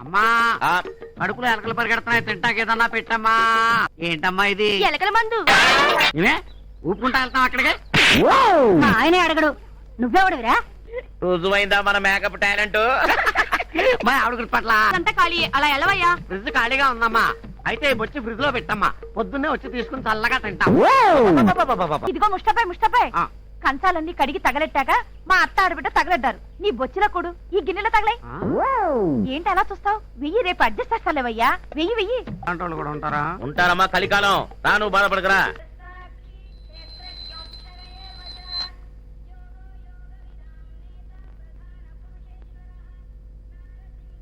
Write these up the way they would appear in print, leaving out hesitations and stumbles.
అమ్మా కడుపులో ఎలకలు పరిగెడుతున్నాయి, తింటాకి ఏదన్నా పెట్టమ్మా. ఏంటమ్మా ఇది? ఎలకల మందు. ఇవే ఊపుకుంటా వెళ్తాం అక్కడికి. ఆయనే అడగడు, నువ్వెవడవిరా? రుజువైందా మన మేకప్ టాలెంట్? మా ఆవిడ గుర్తుపట్ల అంతా ఖాళీ, అలా ఎలవయ్యా. ఫ్రిడ్జ్ ఖాళీగా ఉందమ్మా. అయితే వచ్చి ఫ్రిడ్జ్ లో పెట్టమ్మా, పొద్దున్నే వచ్చి తీసుకుని చల్లగా తింటాం. ఇదిగో ముష్టపై కంచాలన్నీ కడిగి తగలెట్టాక మా అత్త ఆడబిడ్డ తగలెడ్డారు. నీ బొచ్చిన కొడు ఈ గిన్నెలో తగలై. ఏంటి అలా చూస్తావు? వెయ్యి, రేపు అడ్జస్ట్ చేస్తాలేవయ్యా. వెయ్యి. అంటోళ్ళు కూడా ఉంటారా? ఉంటారమ్మా, కలికాలం. రాను బాధపడకరా.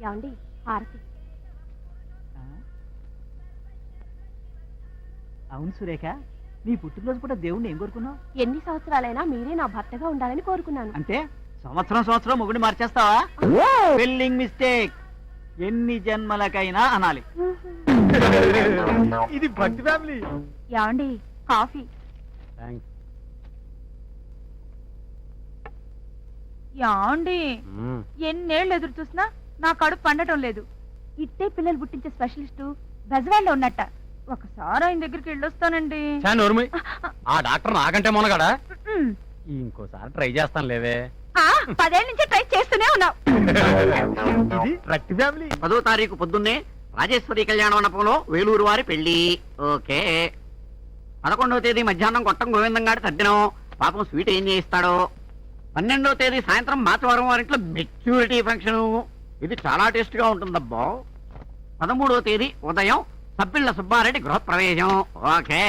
ఏమండి హారతి? అవును సురేఖ, నీ పుట్టినరోజు కూడా దేవుణ్ణి ఏం కోరుకున్నావు? ఎన్ని సంవత్సరాలైనా మీరే నా భర్తగా ఉండాలని కోరుకున్నాను. అంటే సంవత్సరం మొగుడిని మార్చేస్తావా? Spelling mistake. ఎన్ని జన్మలకైనా అనాలి. ఇది భక్తి ఫ్యామిలీ. ఏమండి కాఫీ? ఏమండి ఎన్నేళ్ళు ఎదురు చూసినా నా కడుపు పండటం లేదు. ఇట్టే పిల్లలు పుట్టించే స్పెషలిస్టు బెజవాడలో ఉన్నట్ట. ఒకసారి ఆయన దగ్గరికి వెళ్ళొస్తానండి. ఆ డాక్టర్ నాకంటే మొనగాడా? ఇంకోసారి ట్రై చేస్తాను లేవే. 10 ఏళ్ళ నుంచి ట్రై చేస్తూనే ఉన్నావు. ఇది భక్తి ఫ్యామిలీ. 10వ తారీఖు పొద్దున్నే రాజేశ్వరి కళ్యాణ మండపంలో వేలూరు వారి పెళ్లి. ఓకే. 11వ తేదీ మధ్యాహ్నం కొట్టం గోవిందం గారి తద్దినం. పాపం స్వీట్ ఏం చేయిస్తాడో. 12వ తేదీ సాయంత్రం మాచవరం వారింట్లో మెచ్యూరిటీ ఫంక్షన్. ఇది చాలా టేస్ట్ గా ఉంటుందబ్బా. 13వ తేదీ ఉదయం సబ్బిళ్ళ సుబ్బారెడ్డి గృహప్రవేశం. ఓకే.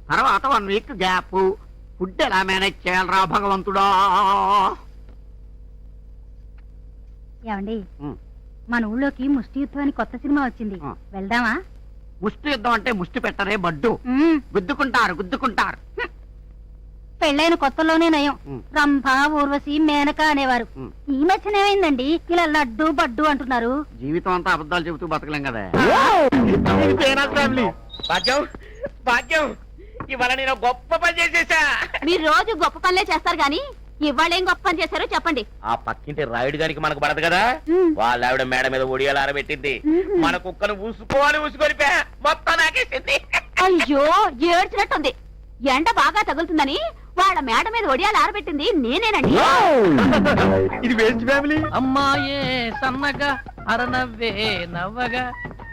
తర్వాత 1 వీక్ గ్యాప్. ఫుడ్ ఎలా మేనేజ్ చేయాలరా భగవంతుడా? ఏమండి మన ఊళ్ళోకి ముష్టి యుద్ధం అని కొత్త సినిమా వచ్చింది, వెళ్దామా? ముష్టి యుద్ధం అంటే ముష్టి పెట్టరే బడ్డు. గుద్దుకుంటారు. పెళ్ళైన కొత్తలోనే నయం. రంభ, ఊర్వశి, మేనక అనేవారు. ఈ మధ్యన ఏమైందండి ఇలా లడ్డు బడ్డు అంటున్నారు? జీవితం అంతా అబద్ధాలు చెబుతూ బతకలేం కదా. భాగ్యం, ఇవాళ నేను గొప్ప పని చేసేసా. మీరు రోజు గొప్ప పనులే చేస్తారు గాని ఇవాళ ఏం గొప్ప పని చేశారో చెప్పండి. ఆ పక్కింటి రాయుడు గారికి మనకు పడదు కదా, వాళ్ళ ఆవిడ మేడ మీద ఒడియాలు ఆరబెట్టింది. మన కుక్కను ఊసుకొని మొత్తం నాకేసింది. అయ్యో ఏడ్చినట్టుంది. ఎండ బాగా తగులుతుందని వాళ్ళ మేడ మీద ఒడియాలు ఆరబెట్టింది నేనేనండి. ఇది వేస్ట్ ఫ్యామిలీ. అమ్మాయే సన్నగా అరనవ్వే నవ్వగా.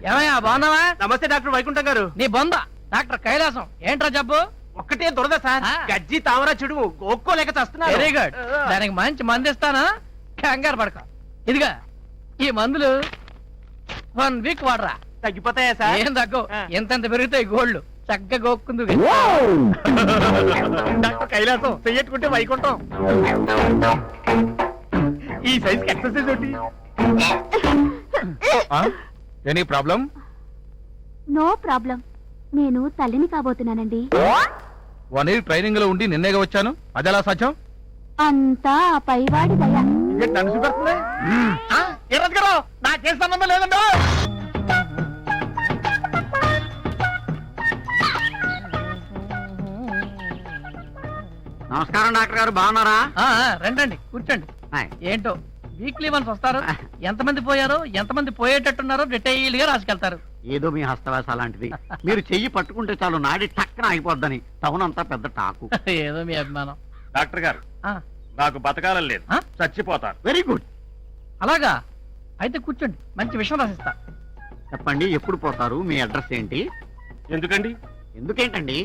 ఏమయ్యా బాగున్నావా? నమస్తే డాక్టర్ వైకుంఠం గారు. నీ బొంద డాక్టర్ కైలాసం. ఏంట్రా జబ్బు? ఒక్కటే దురద సార్. గజ్జి తామర చెడుము ఒక్కోలేక చేస్తున్నా. Very good. దానికి మంచి మందు ఇస్తానా, కంగారు పడక. ఇదిగా ఈ మందులు 1 వీక్ వాడరా, తగ్గిపోతాయా సార్? ఏం తగ్గవు. ఎంతెంత పెరుగుతాయి గోళ్ళు. చక్కగా గోక్కుందు. డాక్టర్ కైలాసం చెయ్యట్టుకుంటే వైకుంఠం. ఈ సైజ్ ఎక్సర్సైజ్ ఒకటి. Any problem? No problem. నేను తల్లిని కాబోతున్నానండి. 1 year ట్రైనింగ్ లో ఉండి నిన్నేగా వచ్చాను. అదెలా సాధ్యం? అంతా ఆ పైవాడి దయ. నన్ను చూపెడుతుంది. నాకేం సంబంధం లేదండి. నమస్కారం డాక్టర్ గారు, బాగున్నారా? రండి కూర్చోండి. ఏంటో వీక్లీ వన్స్ వస్తారు. ఎంతమంది పోయారో ఎంతమంది పోయేటట్టున్నారో డీటెయిల్ గా రాసుకెళ్తారు. ఏదో మీ హస్తవాస అలాంటిది. మీరు చెయ్యి పట్టుకుంటే చాలు నాడి టక్కన అయిపోద్దని టౌన్ అంతా పెద్ద టాకు. ఏదో మీ అభిమానం. డాక్టర్ గారు, నాకు బతకాలం లేదు, చచ్చిపోతాను. Very good. అలాగా అయితే కూర్చోండి, మంచి విషయం రాసిస్తా. చెప్పండి, ఎప్పుడు పోతారు? మీ అడ్రస్ ఏంటి? ఎందుకండి? ఎందుకేంటండి?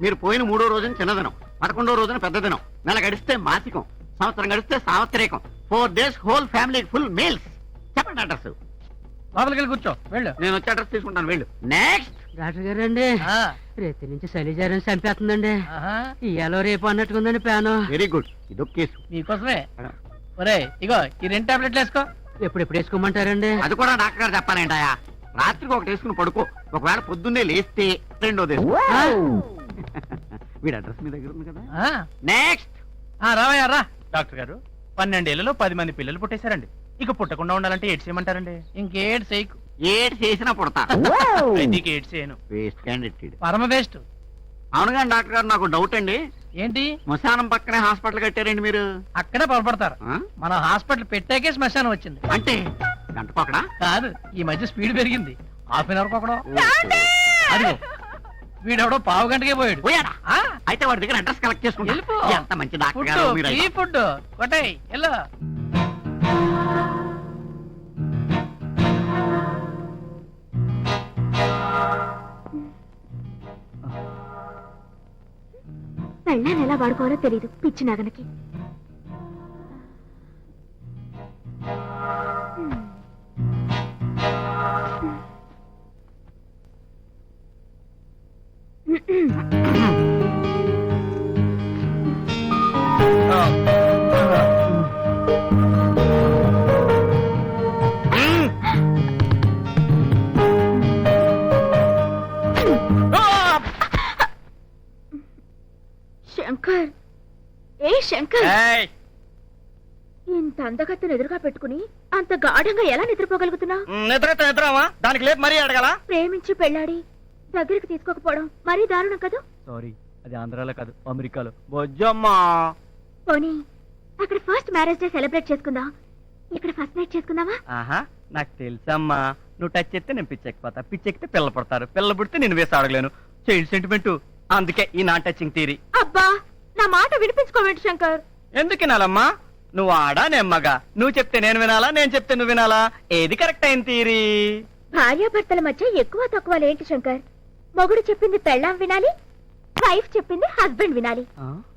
మీరు పోయిన 3వ రోజున చిన్నదినం, 11వ రోజున పెద్ద దినం, నెల గడిస్తే మాసికం, సంవత్సరం గడిస్తే సావత్రికం, 4 days whole family full meals. చెప్పండి అడ్రస్. లోపలికి వెళ్ళి కూర్చో. వెళ్ళు. నేను వచ్చి అడ్రస్ తీసుకుంటాను. వెళ్ళు. నెక్స్ట్. డాక్టర్ గారు అండి, రేతి నుంచి శైలిజారం చంపేస్తుందండి. ఇయాలో రేపు అన్నట్టుకుందండి ప్లాను. Very good. ఇదొక కేసు మీకోసమే. ఒరే ఇగో ఈ 2 టాబ్లెట్లు వేసుకో. ఎప్పుడు వేసుకోమంటారండి? అది కూడా డాక్టర్ గారు చెప్పాలంటాయా? రాత్రికి ఒకటి వేసుకుని పడుకో, ఒకవేళ పొద్దున్నే లేస్తే 2వ వీడి అడ్రస్ మీ దగ్గర ఉంది కదా. నెక్స్ట్. రావయ్యా రా. డాక్టర్ గారు, 12 ఏళ్లలో 10 మంది పిల్లలు పుట్టేశారండి. ఇక పుట్టకుండా ఉండాలంటే ఏడ్ చేయమంటారండి? ఇంకేడ్ చేయకు. ఏడ్ చేసినా పుడతా. ఏడ్ చేయను. Waste candidate. పరమ వేస్ట్. అవునుగా డాక్టర్ గారు, నాకు డౌట్ అండి. ఏంటి? శ్మశానం పక్కనే హాస్పిటల్ కట్టారండి మీరు? అక్కడే పొరపడతారు. మన హాస్పిటల్ పెట్టాకే శ్మశానం వచ్చింది. అంటే గంటకొకడా? కాదు, ఈ మధ్య స్పీడ్ పెరిగింది. హాఫ్ అన్ అవర్ ఒకడో. అదిగో వీడెవడో పావు గంటకే పోయాడు. పోయాడా? ఆ, అయితే వాడి దగ్గర అడ్రస్ కలెక్ట్ చేసుకుంటా. వెళ్ళిపో. ఎంత మంచి డాక్టర్ ఫుడ్, గారు మీరు. ఫ్రీ ఫుడ్ కొట్టాయి ఎల్లో. పెళ్ళాన్ని ఎలా వాడుకోవాలో తెలియదు పిచ్చి నగనకి. శంకర్, ఏ శంకర్, ఏయ్, ఇంత అందగత్తెను ఎదురుగా పెట్టుకుని అంత గాఢంగా ఎలా నిద్రపోగలుగుతున్నావు? నిద్రమా దానికి లేదు మరీ అడగల. ప్రేమించి పెళ్ళాడి దగ్గరికి తీసుకోకపోవడం మరీ దారుణం కదా. సారీ, అది ఆంధ్రాలో కాదు, అమెరికాలో. బొజ్జమ్మా. పోనీ అక్కడ ఫస్ట్ మ్యారేజ్ డే సెలబ్రేట్ చేసుకుందాం, ఇక్కడ ఫస్ట్ నైట్ చేసుకుందామా? ఆహా, నాకు తెలుసమ్మా, నువ్వు టచ్ చేస్తే నేను పిచ్చెక్కిపోతా, పిచ్చెక్కితే పిల్ల పడతారు, పిల్ల పుడితే నేను వేసి అడగలేను. చైల్డ్ సెంటిమెంట్, అందుకే ఈ నాన్ టచింగ్ థియరీ. అబ్బా, నా మాట వినిపించుకోవేంటి శంకర్? ఎందుకు వినాలమ్మా? నువ్వు ఆడా నేను మగా, నువ్వు చెప్తే నేను వినాలా, నేను చెప్తే నువ్వు వినాలా? ఏది కరెక్ట్ అయిన థియరీ? భార్యాభర్తల మధ్య ఎక్కువ తక్కువలేంటి శంకర్? మొగుడు చెప్పింది పెళ్ళాం వినాలి, వైఫ్ చెప్పింది హస్బెండ్ వినాలి.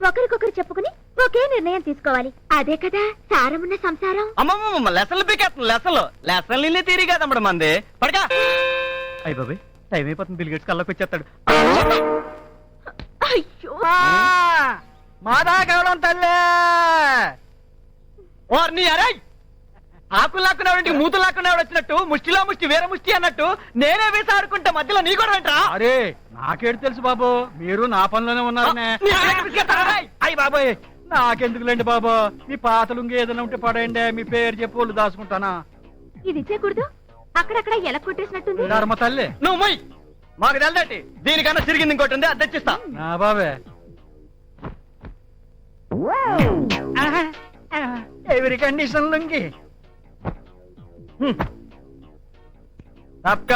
ఒకరికొకరు చెప్పుకుని ఒకే నిర్ణయం తీసుకోవాలి. అదే కదా సారమున్న సంసారం. అమ్మమ్మ, లెసన్లు పీకేస్తుంది, లెసన్లు ఇల్లే థియరీ కాదమ్మడు మంది. పడగా అయ్యి బాబాయ్, టైం అయిపోతుంది, బిల్గేట్స్ కల్లోకి వచ్చేస్తాడు. అయ్యో, మాదా కేవలం తల్లే ఓర్ని అరే, ఆకులు లాక్కునేవాడి మూతులు లాక్కునేవాడు వచ్చినట్టు ముష్టిలో ముష్టి వేరే ముష్టి అన్నట్టు నేనే వేసి ఆడుకుంటా, మధ్యలో నీ కూడా వెంటరా? అరే నాకేడు తెలుసు బాబు, మీరు నా పనిలోనే ఉన్నారనే. అయ్యి బాబాయ్, నాకెందుకులేండి బాబు, మీ పాతలుంగి ఏదైనా ఉంటే పడేయండి, మీ పేరు చెప్పి వాళ్ళు దాచుకుంటానా? ఇది ఇచ్చేకూడదు, అక్కడక్కడ ఎలా కొట్టేసినట్టుంది. ధర్మ తల్లి నువ్వు మొయ్, మాకు తెల్లటి దీనికన్నా తిరిగింది ఇంకోటి ఉంది, అది తెచ్చిస్తా. నా బాబే ఎవరి కండిషన్ లుంగి తప్పక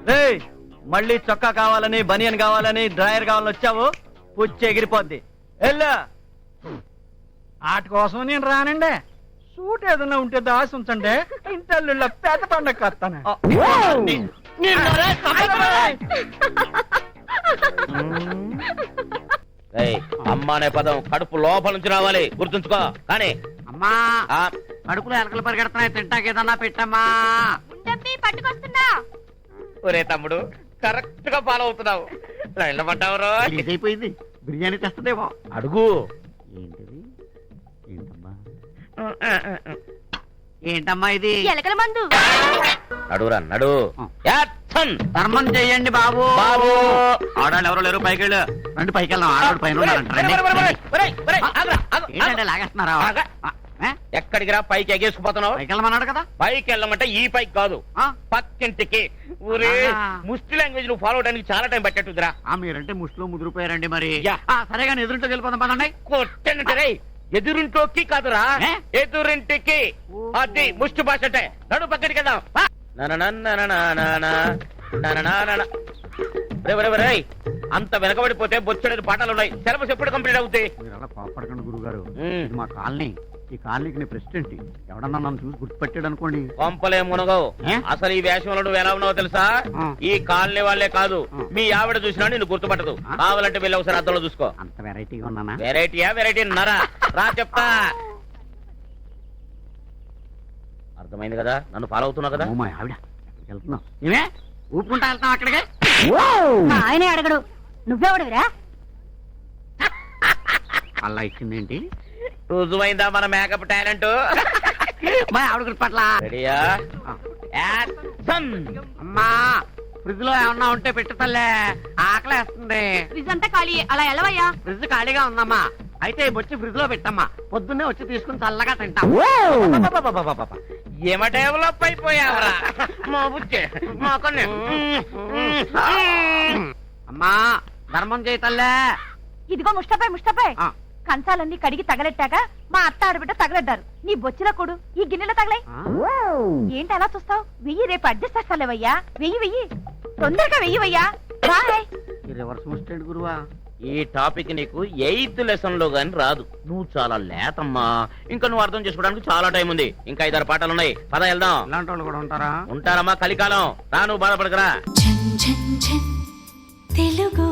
రేయ్, మళ్ళీ చొక్కా కావాలని, బనియన్ కావాలని, డ్రాయర్ కావాలని వచ్చావు, పుచ్చి ఎగిరిపోద్ది. ఎల్లా ఆట కోసం నేను రానండి, సూట్ ఏదన్నా ఉంటే దాసి ఉంచండి, ఇంటల్లుళ్ళ పెద్ద పండగ వస్తాను. అమ్మ అనే పదం కడుపు లోపల నుంచి రావాలి, గుర్తుంచుకో. కానీ అమ్మా, కడుపులో ఎలకలు పరిగెడుతున్నాయి, తింటాకి ఏదన్నా పెట్టమ్మా. పట్టుకొస్తున్నా. ఒరే తమ్ముడు, కరెక్ట్ గా ఫాలో అవుతున్నావు. లైన్లో పడ్డావురో. అయిపోయింది, బిర్యానీ తెస్తదేమో. అడుగు. ఏంటిది? ఏంటమ్మా, ఏంటమ్మా ఇది? ఎలకల మందు. నడురా నడు. ధర్మం చెయ్యండి బాబు. బాబు ఆడాళ్ళు ఎవరు లేరు, పైకి వెళ్ళు. రండి, పైకి వెళ్దాం. ఆడాడు పైన ఉన్నారంట, రండి. ఏంటంటే లాగేస్తున్నారా? ఎక్కడికి రా, పైకి ఎగేసుకుపోతున్నావు? పైకి వెళ్ళమన్నాడు కదా. పైకి వెళ్ళమంటే ఈ పైకి కాదు, ఆ? పక్కింటికి. ఊరే ముష్టి లాంగ్వేజ్ నువ్వు ఫాలో అవడానికి చాలా టైం పట్టేట్టుదిరా. మీరంటే ముష్టిలో ముదిరిపోయారండి మరి. యా. సరే కానీ ఎదురుంటోకి వెళ్ళిపోదాం పదండి. కొట్టంటే రే, ఎదురింటోకి కాదురా, ఏ? ఎదురింటికి. అది ముష్టి భాష అంటే. నడు పక్కడికి వెళ్దాం. అంత వెనకబడిపోతే బొచ్చడేది పాఠాలు ఉన్నాయి. సిలబస్ ఎప్పుడు కంప్లీట్ అవుతాయి? మీరు అలా కోపడకండి గురుగారు, ఇది మా కాలనీ. ఈ కాలనీకి నేను ప్రెసిడెంట్. ఎవడన్నా నన్ను చూసి గుర్తుపెట్టాడు అనుకోండి, కొంపలే మునగవు. ఏ? అసలు ఈ వేషంలో నువ్వు ఎలా ఉన్నావో తెలుసా? ఈ కాలనీ వాళ్ళే కాదు, మీ ఆవిడ చూసినా నిన్ను గుర్తుపట్టదు. కావాలంటే వెళ్ళి ఒకసారి అద్దంలో చూసుకో. అంత వెరైటీగా ఉన్నానా? వెరైటీయా? వెరైటీ నరా రా చెప్తా. అర్థమైంది కదా, నన్ను ఫాలో అవుతున్నావు కదా? ఓ మా ఆవిడ, ఎక్కడికి వెళ్తున్నావు? ఏమే ఊపుకుంటా వెళ్తాం అక్కడికి? ఆయనే అడగడు, నువ్వెవడురా? అలా ఇచ్చిందేంటి? రుజువైందా మన మేకప్ టాలెంట్? మా ఆవిడ గుర్తుపట్ల. రెడీయా? యాక్షన్! అమ్మా, ఫ్రిడ్జ్ లో ఏమన్నా ఉంటే పెట్టు తల్లే, ఆకలేస్తుంది. ఫ్రిజ్ అంతా ఖాళీ, అలా ఎలవయ్యా. ఫ్రిడ్జ్ ఖాళీగా ఉందమ్మా, అయితే వచ్చి ఫ్రిడ్జ్ లో పెట్టమ్మా, పొద్దున్నే వచ్చి తీసుకుని చల్లగా తింటాం. ఏమ డెవలప్ అయిపోయావరా మా బుచ్చే, మా కన్నే. అమ్మా, ధర్మం చేయి తల్లే. ఇదిగో ముష్టపై కంచాలన్నీ కడిగి తగలెట్టాక మా అత్త ఆడబిడ్డ తగలడ్డారు నీ బొచ్చుల కొడు ఈ గిన్నెలో తగలే ఏంటి అలా చూస్తావు వెయ్యి రేపు అడ్జస్ట్ చేస్తాలేవయ్యా వెయ్యి తొందరగా వెయ్యవయ్యా బాయ్ ఈ రివర్స్ ముస్టెంట్ గురువా. ఈ టాపిక్ నీకు 8th లెసన్ లో గాని రాదు. నువ్వు చాలా లేతమ్మా. ఇంకా నువ్వు అర్థం చేసుకోవడానికి చాలా టైం ఉంది. ఇంకా 5-6 పాఠాలు ఉన్నాయి. పద వెళ్దాం. ఇలాంటి వాళ్ళు కూడా ఉంటారా? ఉంటారమ్మా, కలికాలం. రా, నువ్వు బాధపడకరా. తెలుగు